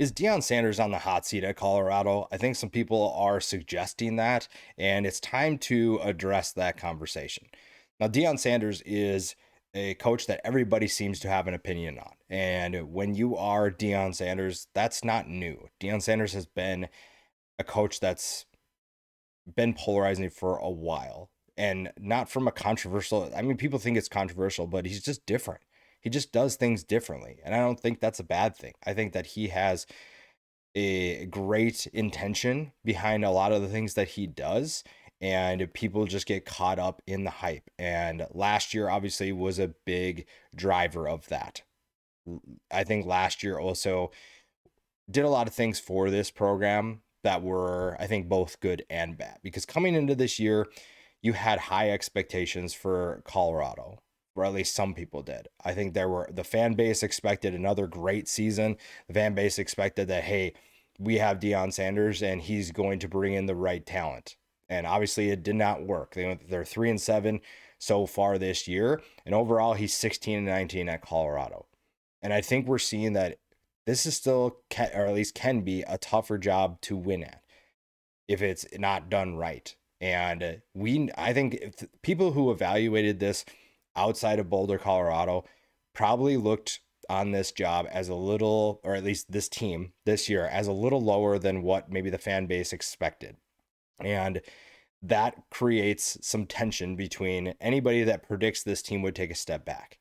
Is Deion Sanders on the hot seat at Colorado? I think some people are suggesting that, and it's time to address that conversation. Now, Deion Sanders is a coach that everybody seems to have an opinion on. And when you are Deion Sanders, that's not new. Deion Sanders has been a coach that's been polarizing for a while, and not from a controversial. I mean, people think it's controversial, but he's just different. He just does things differently. And I don't think that's a bad thing. I think that he has a great intention behind a lot of the things that he does, and people just get caught up in the hype. And last year obviously was a big driver of that. I think last year also did a lot of things for this program that were, I think, both good and bad, because coming into this year you had high expectations for Colorado, or at least some people did. I think the fan base expected another great season. The fan base expected that, hey, we have Deion Sanders and he's going to bring in the right talent. And obviously it did not work. They're 3-7 so far this year. And overall, he's 16-19 at Colorado. And I think we're seeing that this is still, or at least can be, a tougher job to win at if it's not done right. And I think if people who evaluated this outside of Boulder, Colorado, probably looked on this job as a little, or at least this team this year, as a little lower than what maybe the fan base expected. And that creates some tension between anybody that predicts this team would take a step back.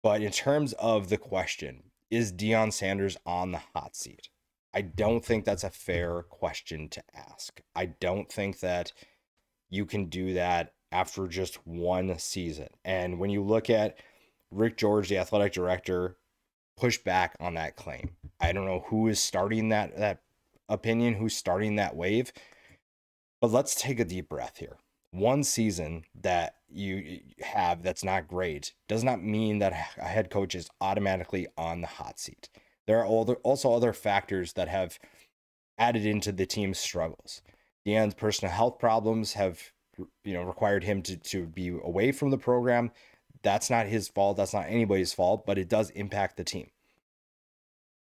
But in terms of the question, is Deion Sanders on the hot seat? I don't think that's a fair question to ask. I don't think that you can do that after just one season. And when you look at Rick George, the athletic director, push back on that claim. I don't know who is starting that opinion, who's starting that wave. But let's take a deep breath here. One season that you have that's not great does not mean that a head coach is automatically on the hot seat. There are also other factors that have added into the team's struggles. Deion's personal health problems have, required him to be away from the program. That's not his fault. That's not anybody's fault, but it does impact the team.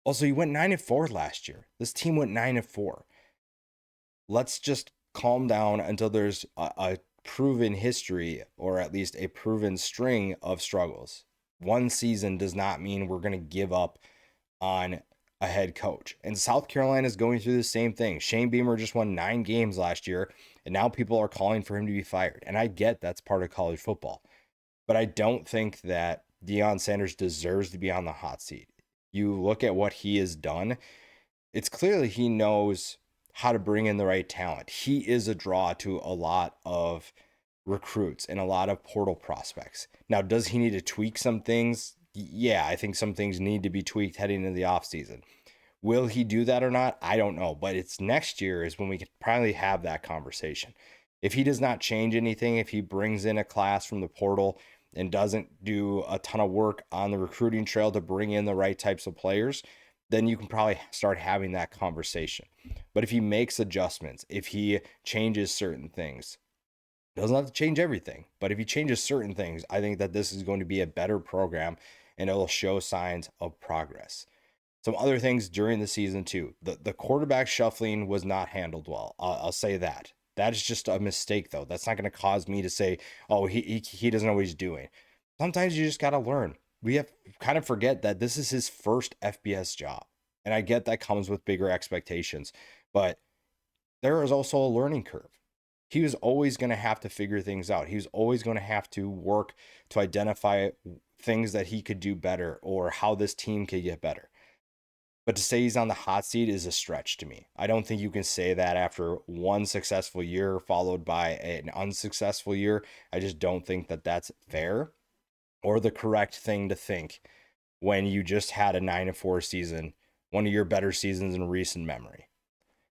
Also, you went 9-4 last year. This team went 9-4. Let's just calm down until there's a proven history, or at least a proven string of struggles. One season does not mean we're going to give up on a head coach. And South Carolina is going through the same thing. Shane Beamer just won 9 games last year, and now people are calling for him to be fired. And I get that's part of college football. But I don't think that Deion Sanders deserves to be on the hot seat. You look at what he has done, it's clearly he knows how to bring in the right talent. He is a draw to a lot of recruits and a lot of portal prospects. Now, does he need to tweak some things? Yeah, I think some things need to be tweaked heading into the offseason. Will he do that or not? I don't know. But it's next year is when we could probably have that conversation. If he does not change anything, if he brings in a class from the portal and doesn't do a ton of work on the recruiting trail to bring in the right types of players, then you can probably start having that conversation. But if he makes adjustments, if he changes certain things, doesn't have to change everything, but if he changes certain things, I think that this is going to be a better program and it'll show signs of progress. Some other things during the season too. The quarterback shuffling was not handled well. I'll say that. That is just a mistake though. That's not going to cause me to say, oh, he doesn't know what he's doing. Sometimes you just got to learn. We have kind of forget that this is his first FBS job. And I get that comes with bigger expectations, but there is also a learning curve. He was always going to have to figure things out. He was always going to have to work to identify things that he could do better or how this team could get better. But to say he's on the hot seat is a stretch to me. I don't think you can say that after one successful year followed by an unsuccessful year. I just don't think that that's fair or the correct thing to think when you just had a 9-4 season, one of your better seasons in recent memory.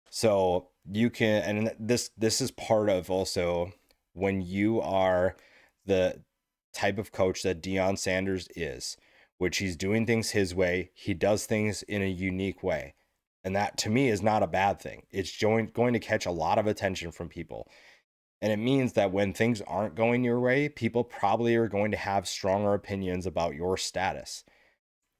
So you can, and this is part of also when you are the type of coach that Deion Sanders is, which he's doing things his way. He does things in a unique way. And that to me is not a bad thing. It's going to catch a lot of attention from people. And it means that when things aren't going your way, people probably are going to have stronger opinions about your status,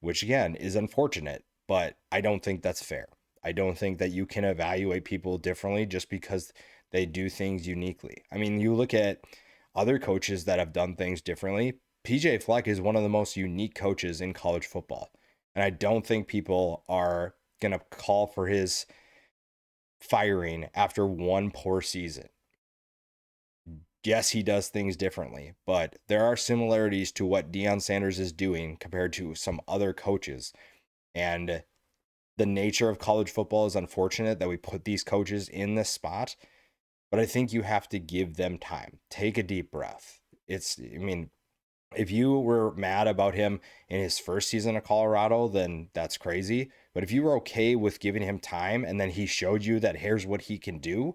which again is unfortunate. but I don't think that's fair. I don't think that you can evaluate people differently just because they do things uniquely. I mean, you look at other coaches that have done things differently. PJ Fleck is one of the most unique coaches in college football. And I don't think people are going to call for his firing after one poor season. Yes, he does things differently, but there are similarities to what Deion Sanders is doing compared to some other coaches. And the nature of college football is unfortunate that we put these coaches in this spot, but I think you have to give them time. Take a deep breath. I mean, if you were mad about him in his first season of Colorado, then that's crazy. But if you were okay with giving him time and then he showed you that here's what he can do,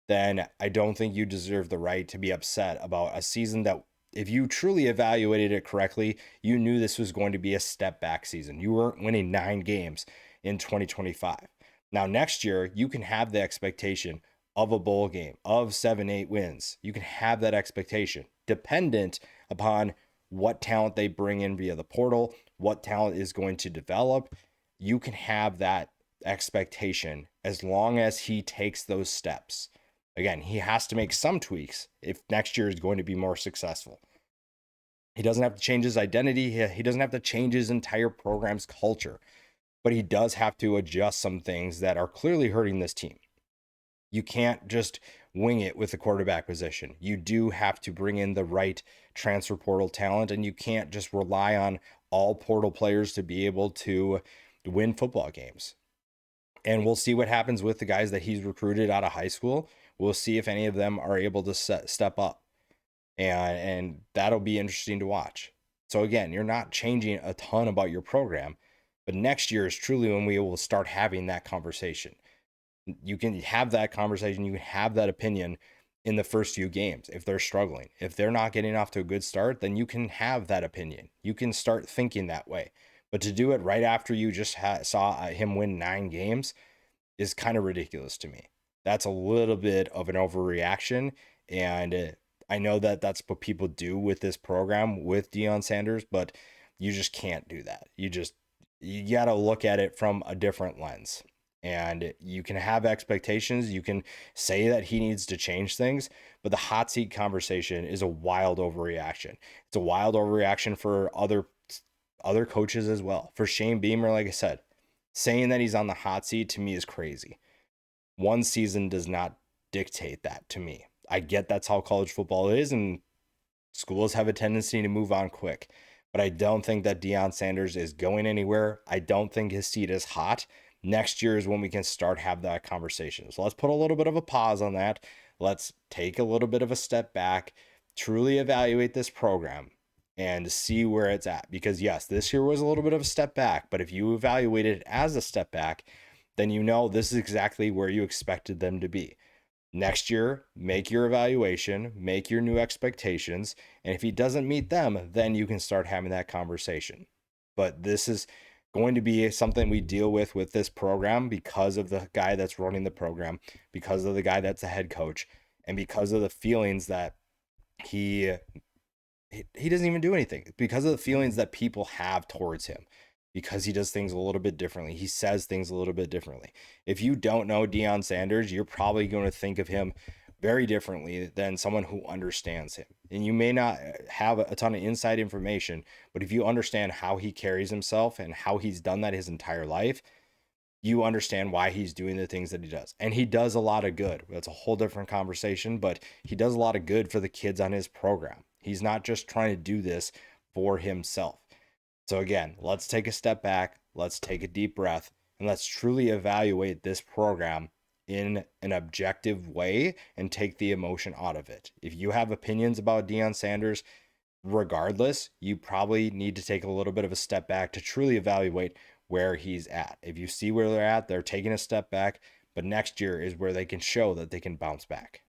then I don't think you deserve the right to be upset about a season that, if you truly evaluated it correctly, you knew this was going to be a step back season. You weren't winning 9 games in 2025. Now, next year, you can have the expectation of a bowl game, of 7-8 wins. You can have that expectation dependent upon what talent they bring in via the portal, what talent is going to develop. You can have that expectation as long as he takes those steps. Again, he has to make some tweaks if next year is going to be more successful. He doesn't have to change his identity. He doesn't have to change his entire program's culture, but he does have to adjust some things that are clearly hurting this team. You can't just wing it with the quarterback position. You do have to bring in the right transfer portal talent, and you can't just rely on all portal players to be able to win football games. And we'll see what happens with the guys that he's recruited out of high school. We'll see if any of them are able to step up. And that'll be interesting to watch. So again, you're not changing a ton about your program, but next year is truly when we will start having that conversation. You can have that conversation, you can have that opinion in the first few games if they're struggling. If they're not getting off to a good start, then you can have that opinion. You can start thinking that way. But to do it right after you just saw him win 9 games is kind of ridiculous to me. That's a little bit of an overreaction. And I know that that's what people do with this program with Deion Sanders, but you just can't do that. You got to look at it from a different lens. And you can have expectations. You can say that he needs to change things, but the hot seat conversation is a wild overreaction. It's a wild overreaction for other coaches as well. For Shane Beamer, like I said, saying that he's on the hot seat to me is crazy. One season does not dictate that to me. I get that's how college football is, and schools have a tendency to move on quick. But I don't think that Deion Sanders is going anywhere. I don't think his seat is hot. Next year is when we can start have that conversation. So let's put a little bit of a pause on that. Let's take a little bit of a step back, truly evaluate this program and see where it's at. Because yes, this year was a little bit of a step back, but if you evaluate it as a step back, then you know this is exactly where you expected them to be. Next year, make your evaluation, make your new expectations, and if he doesn't meet them, then you can start having that conversation. But this is going to be something we deal with this program because of the guy that's running the program, because of the guy that's the head coach, and because of the feelings that he doesn't even do anything, because of the feelings that people have towards him, because he does things a little bit differently. He says things a little bit differently. If you don't know Deion Sanders, you're probably going to think of him very differently than someone who understands him. And you may not have a ton of inside information, but if you understand how he carries himself and how he's done that his entire life, you understand why he's doing the things that he does. And he does a lot of good. That's a whole different conversation, but he does a lot of good for the kids on his program. He's not just trying to do this for himself. So again, let's take a step back, let's take a deep breath, and let's truly evaluate this program in an objective way and take the emotion out of it. If you have opinions about Deion Sanders, regardless, you probably need to take a little bit of a step back to truly evaluate where he's at. If you see where they're at, they're taking a step back, but next year is where they can show that they can bounce back.